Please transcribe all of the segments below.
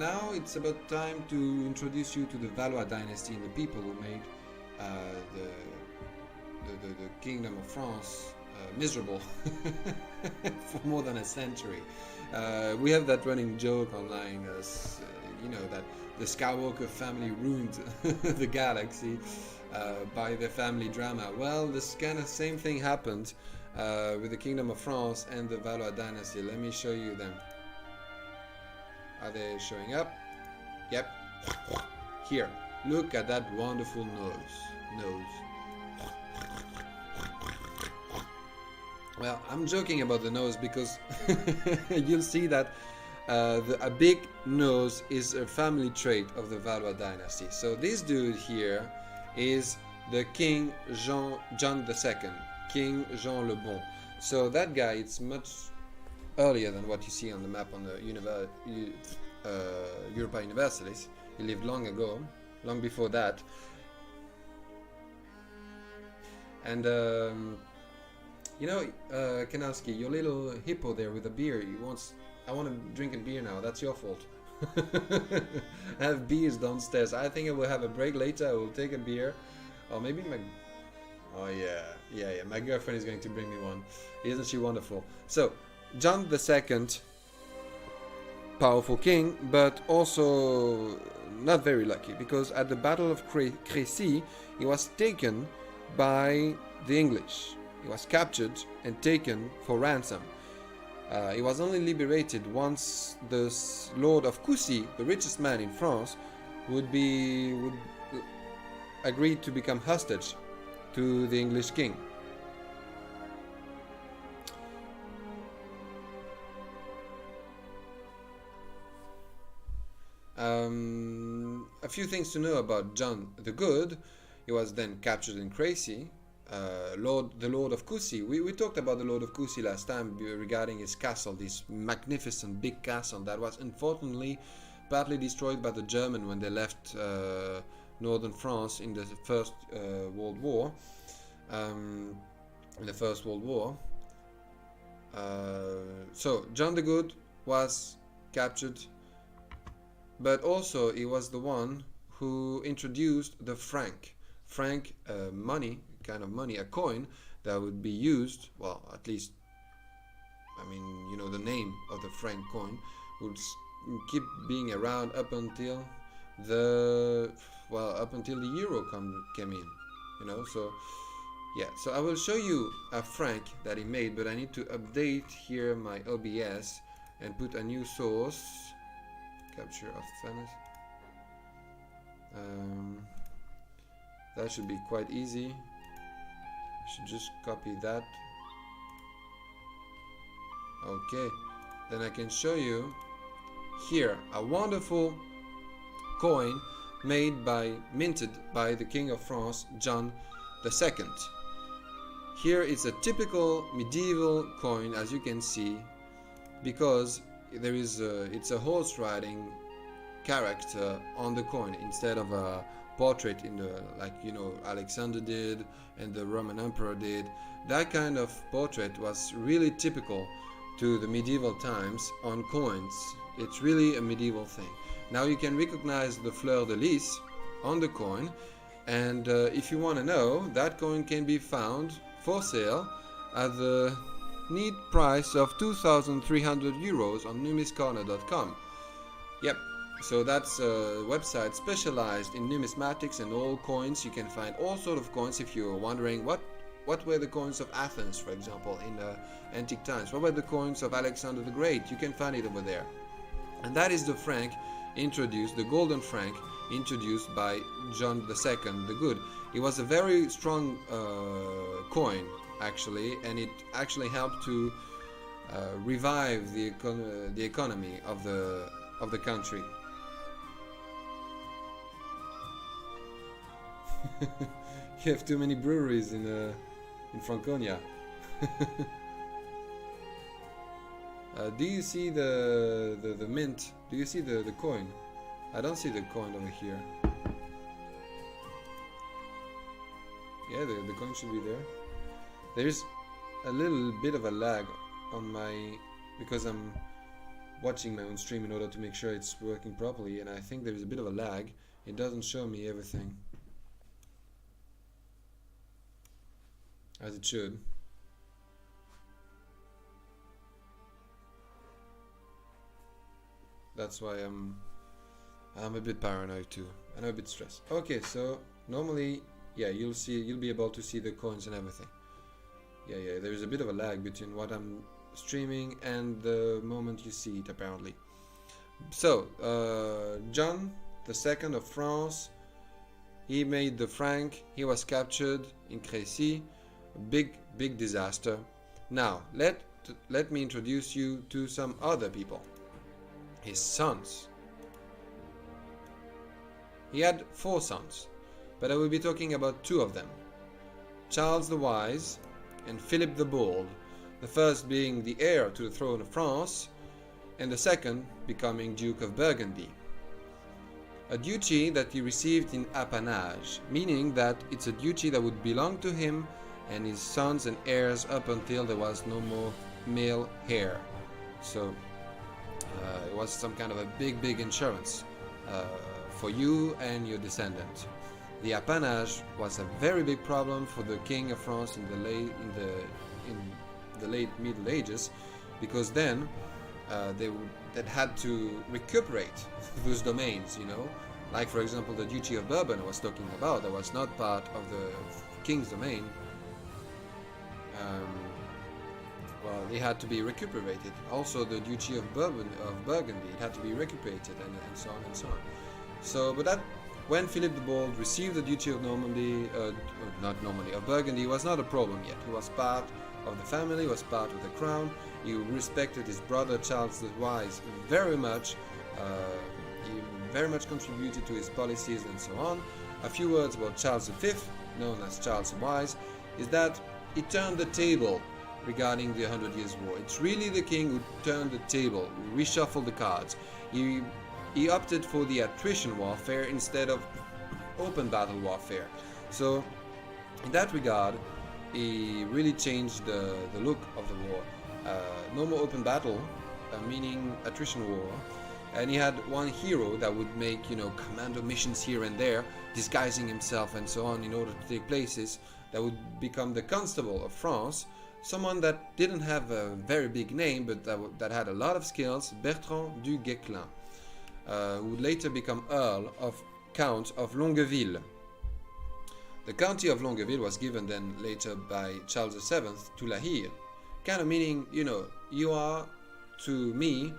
now it's about time to introduce you to the Valois dynasty and the people who made the the Kingdom of France miserable for more than a century. We have that running joke online, you know, that the Skywalker family ruined the galaxy by their family drama. Well, this kind of same thing happened with the Kingdom of France and the Valois dynasty. Let me show you them. Are they showing up? Yep. Here, look at that wonderful nose. Well, I'm joking about the nose because you'll see that a big nose is a family trait of the Valois dynasty. So this dude here is the King John II, King Jean le Bon. So that guy, it's much earlier than what you see on the map on the Europa Universalis. He lived long ago, long before that. And you know, Kanowski, your little hippo there with a beer, he wants, I want to drink a beer now, that's your fault. I have beers downstairs. I think I will have a break later, I will take a beer. Or maybe my... Oh yeah, my girlfriend is going to bring me one. Isn't she wonderful? So, John II, powerful king, but also not very lucky, because at the Battle of Crécy, he was taken by the English. He was captured and taken for ransom. He was only liberated once the Lord of Coucy, the richest man in France, would agree to become hostage to the English king. A few things to know about John the Good. He was then captured in Crécy. The Lord of Coucy. We talked about the Lord of Coucy last time regarding his castle, this magnificent big castle that was unfortunately partly destroyed by the Germans when they left northern France in the First World War. So John the Good was captured, but also he was the one who introduced the franc. Franc money, kind of money, a coin that would be used, well, at least, I mean, you know, the name of the franc coin would keep being around up until the euro came in, you know. So yeah, so I will show you a franc that he made, but I need to update here my OBS and put a new source. Capture of Venice. That should be quite easy. Should just copy that. Okay, then I can show you here a wonderful coin minted by the King of France, John II. Here is a typical medieval coin, as you can see, because there is it's a horse riding character on the coin instead of a portrait in the, like, you know, Alexander did and the Roman Emperor did. That kind of portrait was really typical to the medieval times on coins. It's really a medieval thing. Now you can recognize the fleur de lis on the coin, and if you want to know, that coin can be found for sale at the neat price of 2,300 euros on numiscorner.com. Yep. So that's a website specialized in numismatics and all coins. You can find all sort of coins. If you're wondering what were the coins of Athens, for example, in antique times, what were the coins of Alexander the Great, you can find it over there. And that is the franc introduced, the golden franc introduced by John II the Good. It was a very strong coin, actually, and it actually helped to revive the economy of the country. You have too many breweries in Franconia. Do you see the mint? Do you see the coin? I don't see the coin over here. Yeah, the coin should be there. There's a little bit of a lag on my, because I'm watching my own stream in order to make sure it's working properly, and I think there is a bit of a lag. It doesn't show me everything as it should. That's why I'm a bit paranoid too, and I'm a bit stressed. Okay, so normally, yeah, you'll be able to see the coins and everything. Yeah, there's a bit of a lag between what I'm streaming and the moment you see it, apparently. So, John II of France, he made the Frank. He was captured in Crécy. Big disaster. Now, let me introduce you to some other people. His sons. He had 4 sons, but I will be talking about 2 of them. Charles the Wise and Philip the Bold, the first being the heir to the throne of France, and the second becoming Duke of Burgundy. A duchy that he received in appanage, meaning that it's a duchy that would belong to him and his sons and heirs up until there was no more male heir. So it was some kind of a big insurance for you and your descendant. The appanage was a very big problem for the King of France in the late Middle Ages, because then they had to recuperate those domains, you know. Like, for example, the Duchy of Bourbon I was talking about, that was not part of the king's domain. Well, it had to be recuperated. Also, the Duchy of Burgundy, it had to be recuperated, and so on and so on. So, but that, when Philip the Bold received the Duchy of of Burgundy, was not a problem yet. He was part of the family, was part of the crown. He respected his brother Charles the Wise very much. He very much contributed to his policies and so on. A few words about Charles V, known as Charles the Wise, is that he turned the table regarding the 100 Years' War. It's really the king who turned the table, reshuffled the cards. He opted for the attrition warfare instead of open battle warfare. So, in that regard, he really changed the look of the war. No more open battle, meaning attrition war. And he had one hero that would make, you know, commando missions here and there, disguising himself and so on in order to take places. That would become the Constable of France, someone that didn't have a very big name, but that had a lot of skills, Bertrand du Guesclin, who would later become Count of Longueville. The county of Longueville was given then later by Charles VII to La Hire, kind of meaning, you know, you are to me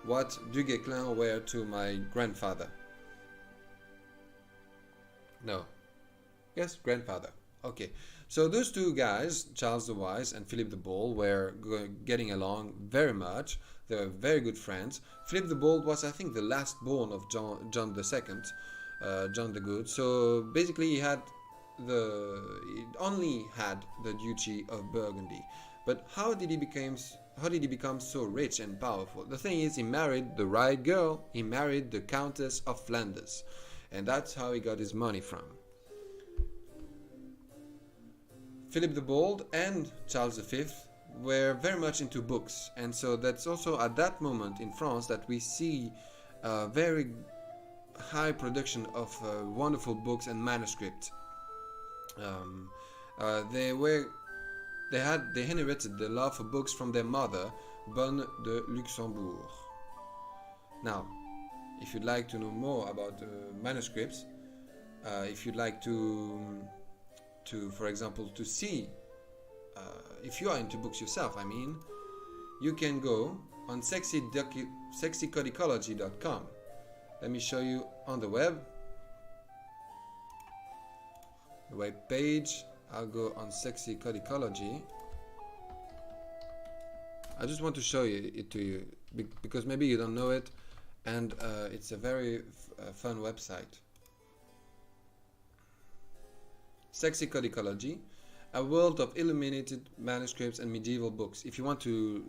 what du Guesclin were to my grandfather. No. Yes, grandfather. Okay. So those 2 guys, Charles the Wise and Philip the Bold, were getting along very much. They were very good friends. Philip the Bold was, I think, the last born of John II, John the Good. So basically he only had the Duchy of Burgundy. But how did he become so rich and powerful? The thing is, he married the right girl. He married the Countess of Flanders, and that's how he got his money from. Philip the Bold and Charles V were very much into books, and so that's also at that moment in France that we see a very high production of wonderful books and manuscripts. They inherited the love for books from their mother, Bonne de Luxembourg. Now, if you'd like to know more about manuscripts, if you'd like to for example, to see, if you are into books yourself, I mean, you can go on sexycodicology.com. Let me show you on the web page. I'll go on Sexy Codicology. I just want to show it to you because maybe you don't know it, and it's a very fun website. Sexy Codicology, a world of illuminated manuscripts and medieval books. If you want to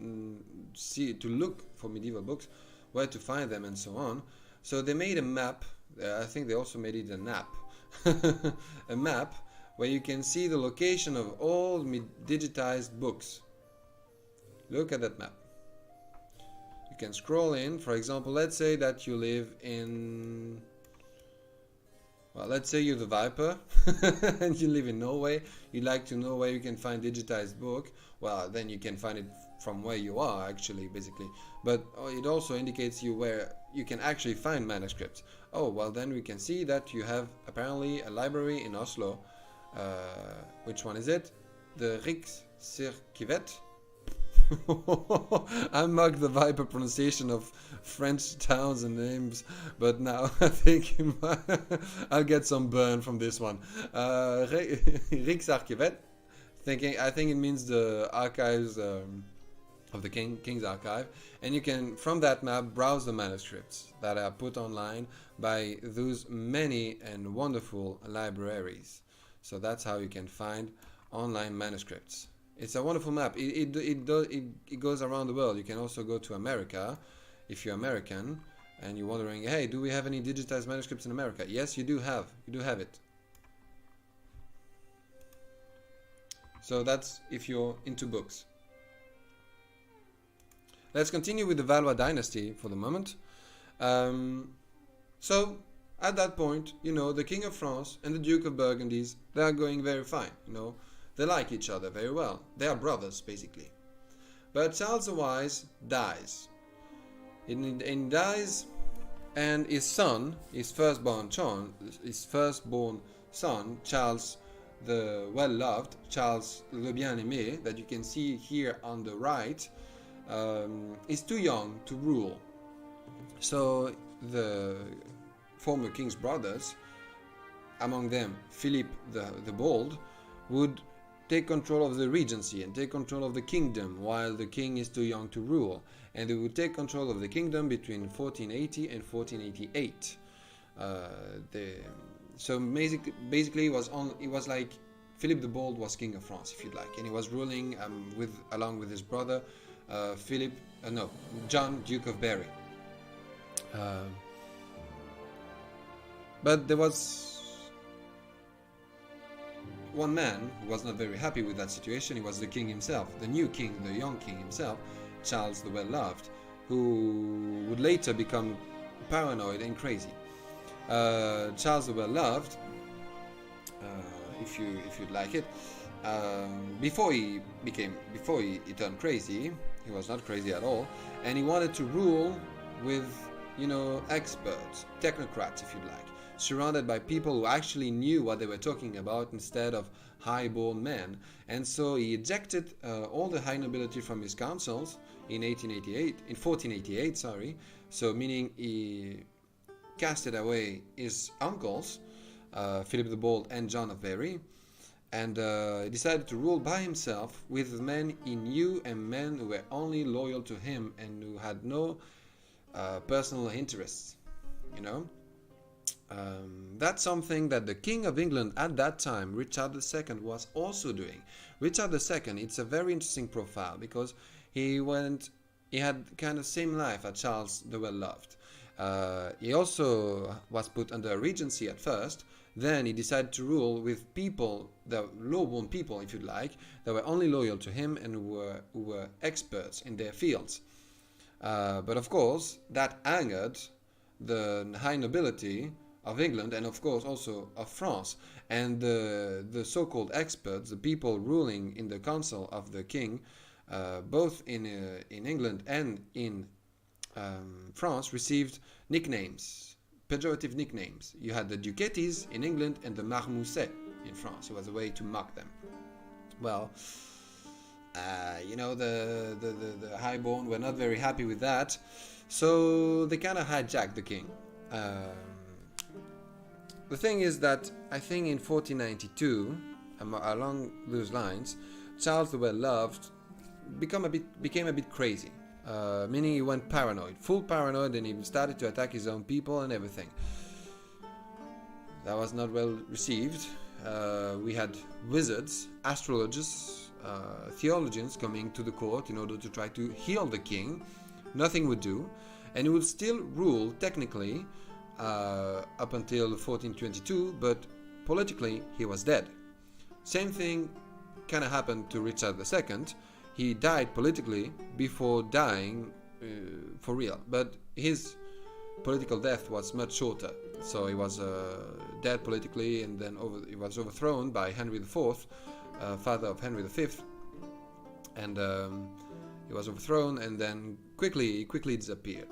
look for medieval books, where to find them and so on. So they made a map. I think they also made it an app. A map where you can see the location of all digitized books. Look at that map. You can scroll in. For example, let's say that you live in, well, let's say you're the Viper and you live in Norway. You'd like to know where you can find digitized book. Well, then you can find it from where you are, actually, basically. But it also indicates you where you can actually find manuscripts. Oh, well, then we can see that you have apparently a library in Oslo. Which one is it? The Riksarkivet. I mocked the Viper pronunciation of French towns and names, but now I think I'll get some burn from this one. Riksarkivet. I think it means the archives of the King's Archive, and you can, from that map, browse the manuscripts that are put online by those many and wonderful libraries. So that's how you can find online manuscripts. It's a wonderful map. It goes around the world. You can also go to America if you're American and you're wondering, hey, do we have any digitized manuscripts in America? Yes, you do have. You do have it. So that's if you're into books. Let's continue with the Valois dynasty for the moment. So at that point, you know, the King of France and the Duke of Burgundy, they are going very fine, you know. They like each other very well. They are brothers, basically. But Charles the Wise dies. He dies, and his son, his firstborn son, Charles the Well-Loved, Charles le Bien-Aimé, that you can see here on the right, is too young to rule. So the former king's brothers, among them Philip the Bold, would take control of the regency and take control of the kingdom while the king is too young to rule, and they would take control of the kingdom between 1480 and 1488. So basically it was like Philip the Bold was king of France, if you'd like, and he was ruling along with his brother John, Duke of Berry. But there was one man who was not very happy with that situation. He was the king himself, the new king, the young king himself, Charles the Well-Loved, who would later become paranoid and crazy. Charles the Well-Loved, if you'd like it, before he turned crazy, he was not crazy at all, and he wanted to rule with, you know, experts, technocrats, if you'd like, surrounded by people who actually knew what they were talking about instead of high-born men. And so he ejected all the high nobility from his councils in 1488, sorry. So meaning he casted away his uncles, Philip the Bold and John of Berry, and he decided to rule by himself with men he knew and men who were only loyal to him and who had no personal interests, you know. That's something that the King of England at that time, Richard II, was also doing. Richard II, it's a very interesting profile because he had kind of same life as Charles the Well-Loved. He also was put under a regency at first. Then he decided to rule with people, the low-born people, if you'd like, that were only loyal to him and who were experts in their fields. But of course, that angered the high nobility of England and of course also of France, and the so-called experts, the people ruling in the council of the king, both in England and in France, received nicknames, pejorative nicknames. You had the Ducatis in England and the Marmousets in France. It was a way to mock them. Well, you know, the highborn were not very happy with that, so they kind of hijacked the king. The thing is that I think in 1492, along those lines, Charles the Well-Loved became a bit crazy, meaning he went paranoid, full paranoid, and he started to attack his own people and everything. That was not well received. We had wizards, astrologers, theologians coming to the court in order to try to heal the king. Nothing would do, and he would still rule technically up until 1422, but politically he was dead. Same thing kind of happened to Richard II. He died politically before dying for real. But his political death was much shorter. So he was dead politically, and then he was overthrown by Henry IV, father of Henry V, and he was overthrown, and then quickly disappeared.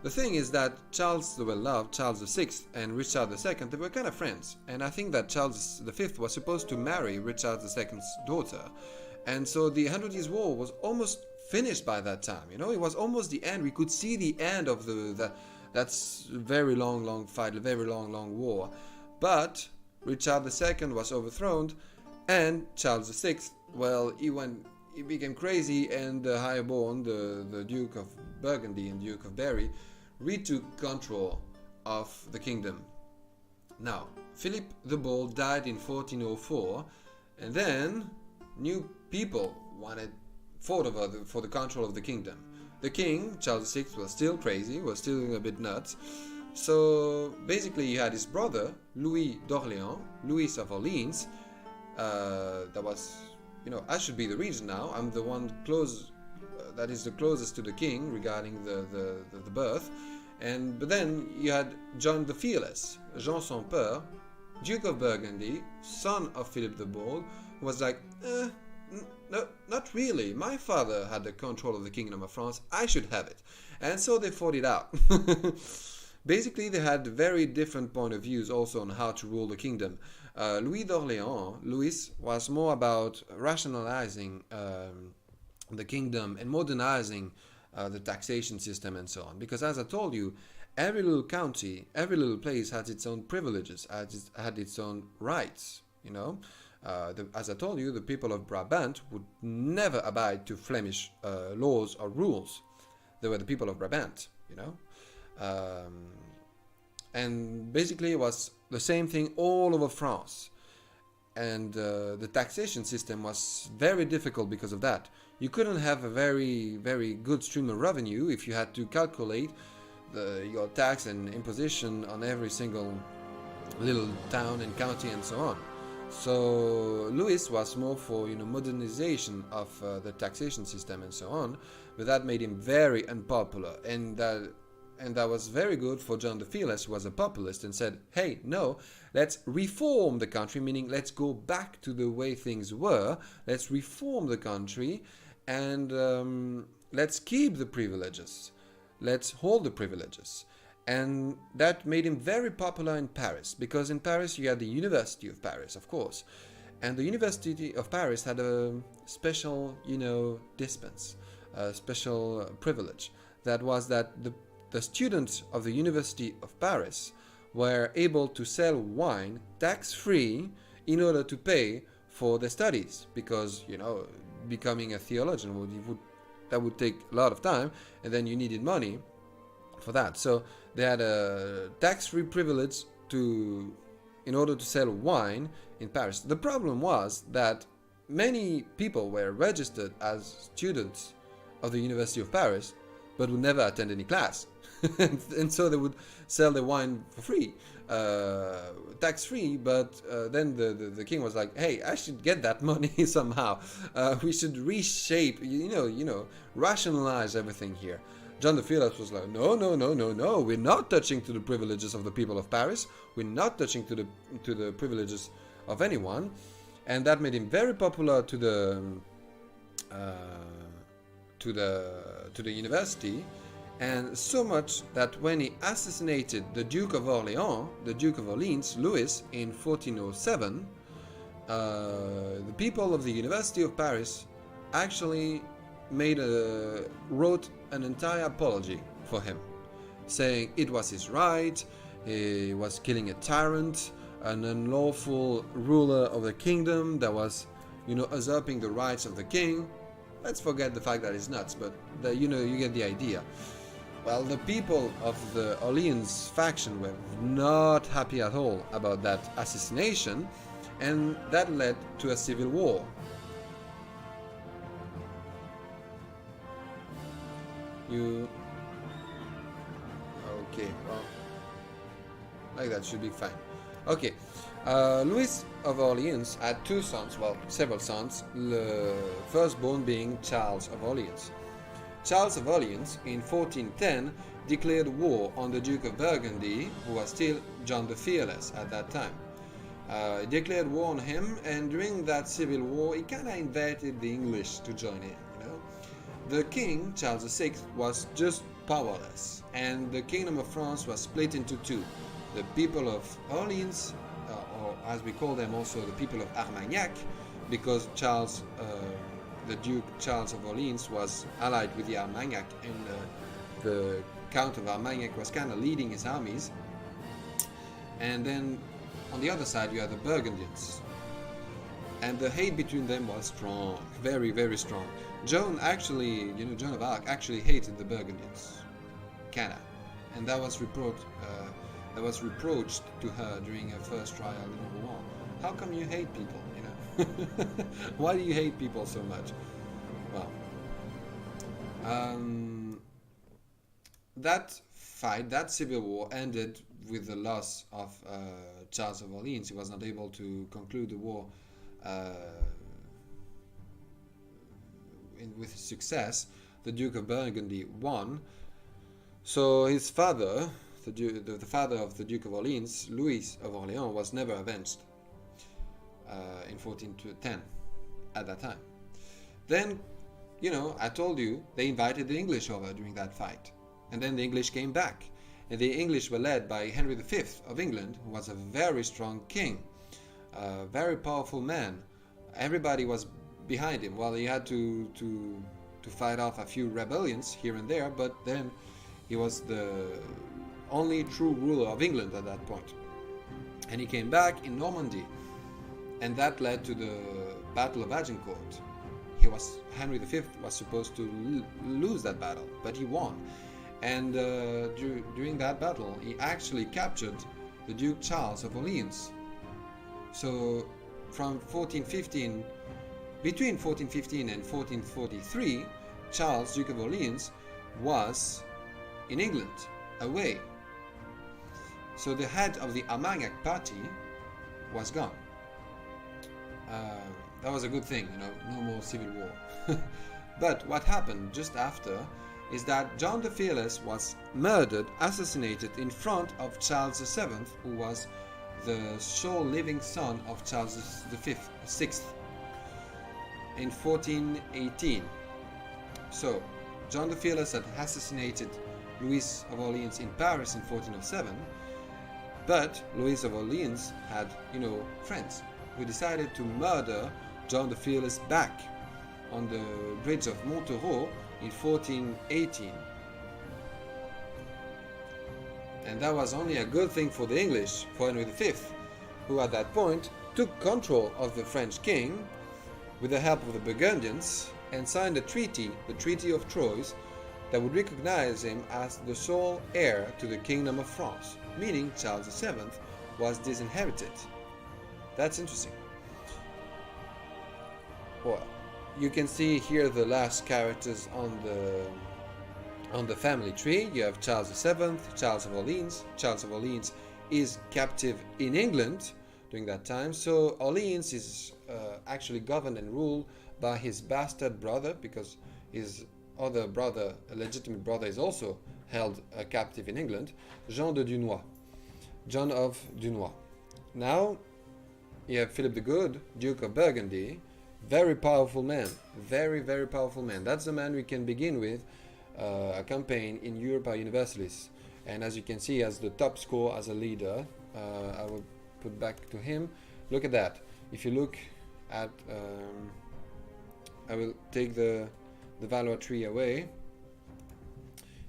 The thing is that Charles the Well-Loved, Charles VI, and Richard II, they were kind of friends, and I think that Charles V was supposed to marry Richard II's daughter, and so the 100 Years' War was almost finished by that time. You know, it was almost the end. We could see the end of that's very long fight, a very long war. But Richard II was overthrown, and Charles VI, well, he became crazy, and the highborn, the Duke of Burgundy and Duke of Berry, retook control of the kingdom. Now, Philip the Bold died in 1404, and then new people fought for the control of the kingdom. The king, Charles VI, was still crazy, was still a bit nuts. So basically, he had his brother, Louis d'Orléans, Louis of Orleans. That was, I should be the regent now. I'm the one that is the closest to the king regarding the birth. But then you had John the Fearless, Jean Sans Peur, Duke of Burgundy, son of Philip the Bold, who was like, no, not really. My father had the control of the Kingdom of France. I should have it. And so they fought it out. Basically, they had very different point of views also on how to rule the kingdom. Louis d'Orléans, was more about rationalizing the kingdom and modernizing the taxation system and so on. Because as I told you, every little county, every little place had its own privileges, had its own rights, as I told you, the people of Brabant would never abide to Flemish laws or rules. They were the people of Brabant, and basically it was the same thing all over France. And the taxation system was very difficult because of that. You couldn't have a very, very good stream of revenue if you had to calculate your tax and imposition on every single little town and county and so on. So Louis was more for modernization of the taxation system and so on, but that made him very unpopular, and that was very good for John the Fearless, who was a populist and said, hey, no, let's reform the country, meaning let's go back to the way things were, let's reform the country, and let's keep the privileges, let's hold the privileges. And that made him very popular in Paris, because in Paris you had the University of Paris, of course. And the University of Paris had a special, dispense, a special privilege. That was that the students of the University of Paris were able to sell wine tax-free in order to pay for their studies. Because, becoming a theologian would take a lot of time, and then you needed money for that. So they had a tax-free privilege in order to sell wine in Paris. The problem was that many people were registered as students of the University of Paris, but would never attend any class. And so they would sell the wine for free, tax-free, but then the king was like, hey, I should get that money somehow. We should reshape, rationalize everything here. John the Fearless was like, no, we're not touching to the privileges of the people of Paris. We're not touching to the privileges of anyone. And that made him very popular to the university, and so much that when he assassinated the Duke of Orleans, Louis, in 1407, the people of the University of Paris actually wrote an entire apology for him, saying it was his right, he was killing a tyrant, an unlawful ruler of the kingdom that was, usurping the rights of the king. Let's forget the fact that he's nuts, but you get the idea. Well, the people of the Orleans faction were not happy at all about that assassination, and that led to a civil war. Okay, well, like that should be fine. Okay, Louis of Orleans had two sons, well, several sons, the firstborn being Charles of Orleans. Charles of Orleans in 1410 declared war on the Duke of Burgundy, who was still John the Fearless at that time. He declared war on him, and during that civil war, he kind of invited the English to join in. The king, Charles VI, was just powerless, and the kingdom of France was split into two. The people of Orleans, or as we call them also the people of Armagnac, because the Duke Charles of Orleans was allied with the Armagnac, and the Count of Armagnac was kind of leading his armies. And then on the other side you have the Burgundians, and the hate between them was strong, very, very strong. Joan of Arc actually hated the Burgundians, kinda, and that was reproached to her during her first trial in the war. How come you hate people? Why do you hate people so much? Well, that fight, that civil war, ended with the loss of Charles of Orleans. He was not able to conclude the war with success. The Duke of Burgundy won. So his father, the father of the Duke of Orleans, Louis of Orleans, was never avenged in 1410 at that time. Then, I told you, they invited the English over during that fight. And then the English came back. And the English were led by Henry V of England, who was a very strong king, a very powerful man. Everybody was behind him. Well, he had to fight off a few rebellions here and there, but then he was the only true ruler of England at that point. And he came back in Normandy, and that led to the Battle of Agincourt. Henry V was supposed to lose that battle, but he won. And during that battle, he actually captured the Duke Charles of Orleans. So from between 1415 and 1443, Charles, Duke of Orleans, was in England, away. So the head of the Armagnac party was gone. That was a good thing, no more civil war. But what happened just after is that John the Fearless was murdered, assassinated in front of Charles VII, who was the sole living son of Charles VI, in 1418. So John the Fearless had assassinated Louis of Orleans in Paris in 1407, but Louis of Orleans had, friends who decided to murder John the Fearless back on the bridge of Montereau in 1418. And that was only a good thing for the English, for Henry V, who at that point took control of the French king with the help of the Burgundians and signed a treaty, the Treaty of Troyes, that would recognize him as the sole heir to the Kingdom of France, meaning Charles VII was disinherited. That's interesting. Well, you can see here the last characters on the family tree. You have Charles VII, Charles of Orleans. Charles of Orleans is captive in England during that time. So Orleans is actually governed and ruled by his bastard brother, because his other brother, a legitimate brother, is also held captive in England, Jean de Dunois, John of Dunois. Now you have Philip the Good, Duke of Burgundy, very powerful man, very, very powerful man. That's the man we can begin with a campaign in Europa Universalis. And as you can see, as the top score as a leader, I will put back to him. Look at that. If you look at, I will take the Valois tree away.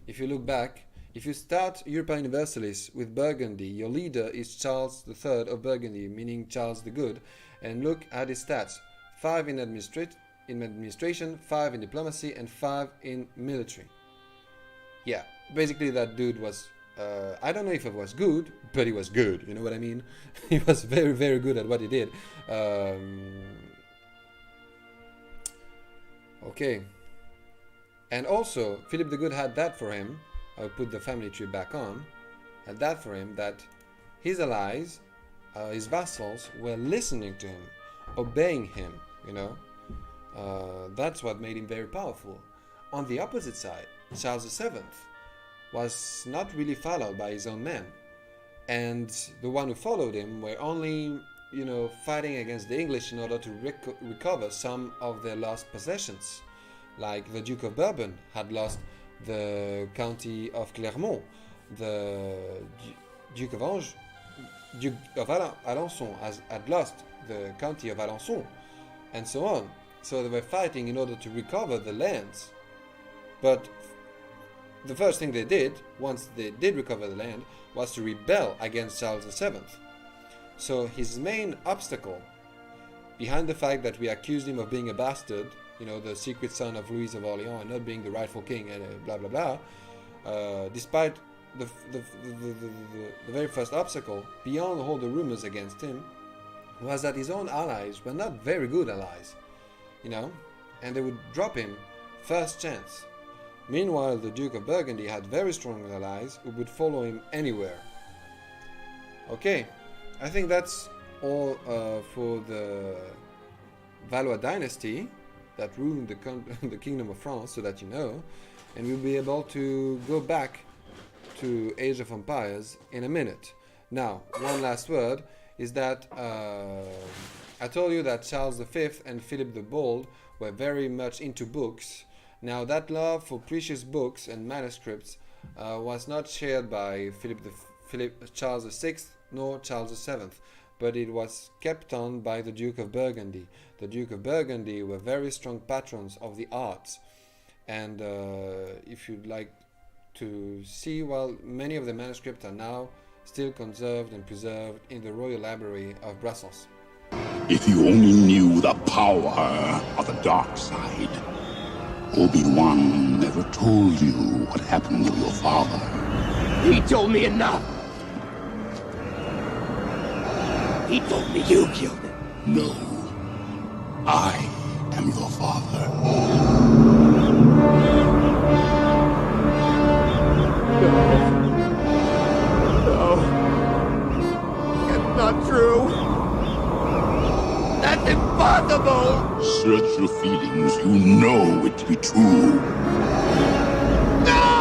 If you look back, if you start Europa Universalis with Burgundy, your leader is Charles III of Burgundy, meaning Charles the Good. And look at his stats. 5 in administration, 5 in diplomacy, and 5 in military. Yeah, basically that dude was, I don't know if it was good, but he was good, you know what I mean? He was very, very good at what he did. Okay. And also, Philip the Good had that for him. I'll put the family tree back on. Had that for him, that his allies, his vassals, were listening to him, obeying him, That's what made him very powerful. on the opposite side, Charles VII was not really followed by his own men, and the one who followed him were only, fighting against the English in order to recover some of their lost possessions. Like the Duke of Bourbon had lost the county of Clermont, the Duke of Alençon had lost the county of Alençon, and so on. So they were fighting in order to recover the lands. But the first thing they did, once they did recover the land, was to rebel against Charles VII. So his main obstacle, behind the fact that we accused him of being a bastard, the secret son of Louis of Orleans and not being the rightful king, and blah blah blah, despite the very first obstacle, beyond all the rumors against him, was that his own allies were not very good allies, and they would drop him first chance. Meanwhile, the Duke of Burgundy had very strong allies who would follow him anywhere. Okay, I think that's all for the Valois dynasty that ruled the Kingdom of France, so that you know, and we'll be able to go back to Age of Empires in a minute. Now, one last word is that I told you that Charles V and Philip the Bold were very much into books. Now, that love for precious books and manuscripts was not shared by Charles VI nor Charles VII, but it was kept on by the Duke of Burgundy. The Duke of Burgundy were very strong patrons of the arts, and if you'd like to see, many of the manuscripts are now still conserved and preserved in the Royal Library of Brussels. If you only knew the power of the dark side. Obi-Wan never told you what happened to your father. He told me enough. He told me you killed him. No. I am your father. No. It's not true. That's impossible! Search your feelings. You know it to be true. No!